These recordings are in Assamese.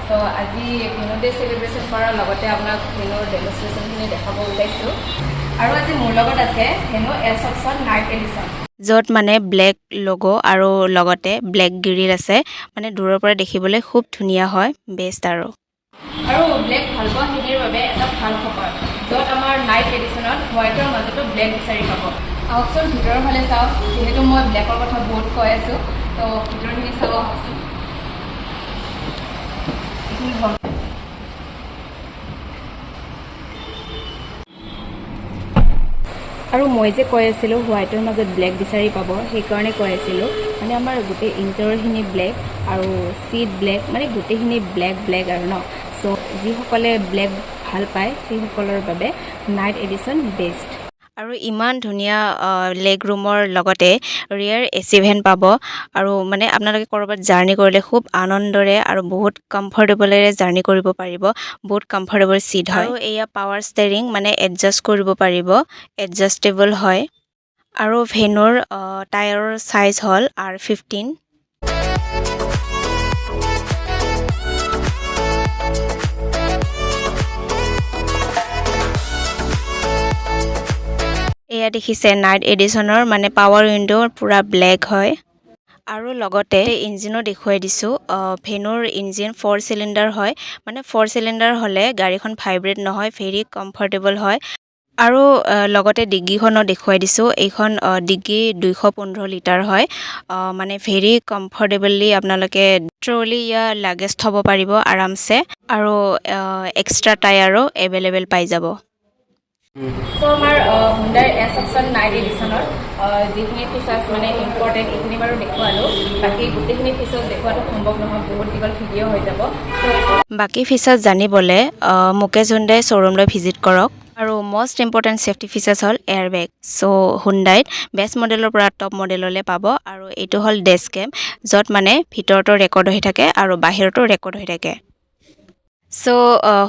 সো আজি ভেনু ডে সেলিব্ৰেশন কৰাৰ লগতে আপোনাক ভেনুৰ ডেমনষ্ট্ৰেশ্যনখিনি দেখাব ওলাইছোঁ আৰু আজি মোৰ লগত আছে ভেনু এছক্সৰ নাইট এডিশ্যন য'ত মানে ব্লেক লগো আৰু লগতে ব্লেক গ্ৰিল আছে মানে দূৰৰ পৰা দেখিবলৈ খুব ধুনীয়া হয় বেষ্ট আৰু ব্লেক ভাল পোৱা সেইখিনিৰ বাবে এটা ভাল খবৰ য'ত আমাৰ নাইট এডিশ্যনত হোৱাইটৰ মাজতো ব্লেক বিচাৰি পাব আহকচোন ভিতৰৰ ফালে চাওক যিহেতু মই ব্লেকৰ কথা বহুত কৈ আছোঁ তো ভিতৰখিনি চাব আহকচোন আৰু মই যে কৈ আছিলোঁ হোৱাইটৰ মাজত ব্লেক বিচাৰি পাব সেইকাৰণে কৈ আছিলোঁ মানে আমাৰ গোটেই ইণ্টাৰখিনি ব্লেক আৰু চিট ব্লেক মানে গোটেইখিনি ব্লেক আৰু ন চ' যিসকলে ব্লেক ভাল পায় সেইসকলৰ বাবে নাইট এডিশ্যন বেষ্ট আৰু ইমান ধুনীয়া লেগ ৰুমৰ লগতে ৰিয়াৰ এচি ভেন পাব আৰু মানে আপোনালোকে ক'ৰবাত জাৰ্ণি কৰিলে খুব আনন্দৰে আৰু বহুত কমফৰ্টেবলেৰে জাৰ্ণি কৰিব পাৰিব বহুত কমফৰ্টেবল চিট হয় আৰু এয়া পাৱাৰ ষ্টেৰিং মানে এডজাষ্ট কৰিব পাৰিব এডজাষ্টেবল হয় আৰু ভেনুৰ টায়াৰৰ চাইজ হ'ল R15 এয়া দেখিছে নাইট এডিশ্যনৰ মানে পাৱাৰ উইণ্ডো পুৰা ব্লেক হয় আৰু লগতে ইঞ্জিনো দেখুৱাই দিছোঁ ভেনুৰ ইঞ্জিন 4 চিলিণ্ডাৰ হয় মানে 4 চিলিণ্ডাৰ হ'লে গাড়ীখন ভাইব্ৰেট নহয় ভেৰি কমফৰ্টেবল হয় আৰু লগতে ডিগ্গিখনো দেখুৱাই দিছোঁ এইখন ডিগ্গি 215 লিটাৰ হয় মানে ভেৰি কমফৰ্টেবলি আপোনালোকে ট্ৰলি ইয়া লাগেজ থ'ব পাৰিব আৰামছে আৰু এক্সট্ৰা টায়াৰো এভেইলেবল পাই যাব চ' আমাৰ হুণ্ডাই এছক্সন নাইট এডিশ্যনৰ যিখিনি ফিচাৰ্ছ মানে ইম্পৰ্টেণ্ট এইখিনি বাৰু দেখুৱালোঁ বাকী গোটেইখিনি ফিচাৰ্ছ দেখুৱাটো সম্ভৱ নহয় বহুত দীঘল ভিডিঅ' হৈ যাব বাকী ফিচাৰ্ছ জানিবলৈ মুকেশ হুণ্ডাই শ্ব'ৰুমলৈ ভিজিট কৰক আৰু মষ্ট ইম্পৰ্টেণ্ট ছেফটি ফিচাৰ্ছ হ'ল এয়াৰ বেগ চ' হুণ্ডাইত বেষ্ট মডেলৰ পৰা টপ মডেললৈ পাব আৰু এইটো হ'ল ডেছ কেম য'ত মানে ভিতৰতো ৰেকৰ্ড হৈ থাকে আৰু বাহিৰতো ৰেকৰ্ড হৈ থাকে চ'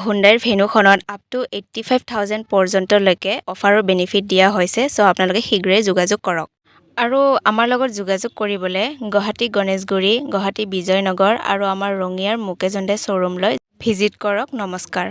হুণ্ডাইৰ ভেনুখনত আপ টু 85,000 পৰ্যন্তলৈকে অফাৰৰ বেনিফিট দিয়া হৈছে চ' আপোনালোকে শীঘ্ৰেই যোগাযোগ কৰক আৰু আমাৰ লগত যোগাযোগ কৰিবলৈ গুৱাহাটী গণেশগুৰি গুৱাহাটী বিজয়নগৰ আৰু আমাৰ ৰঙিয়াৰ মুকেশ হুণ্ডাই শ্ব'ৰুমলৈ ভিজিট কৰক নমস্কাৰ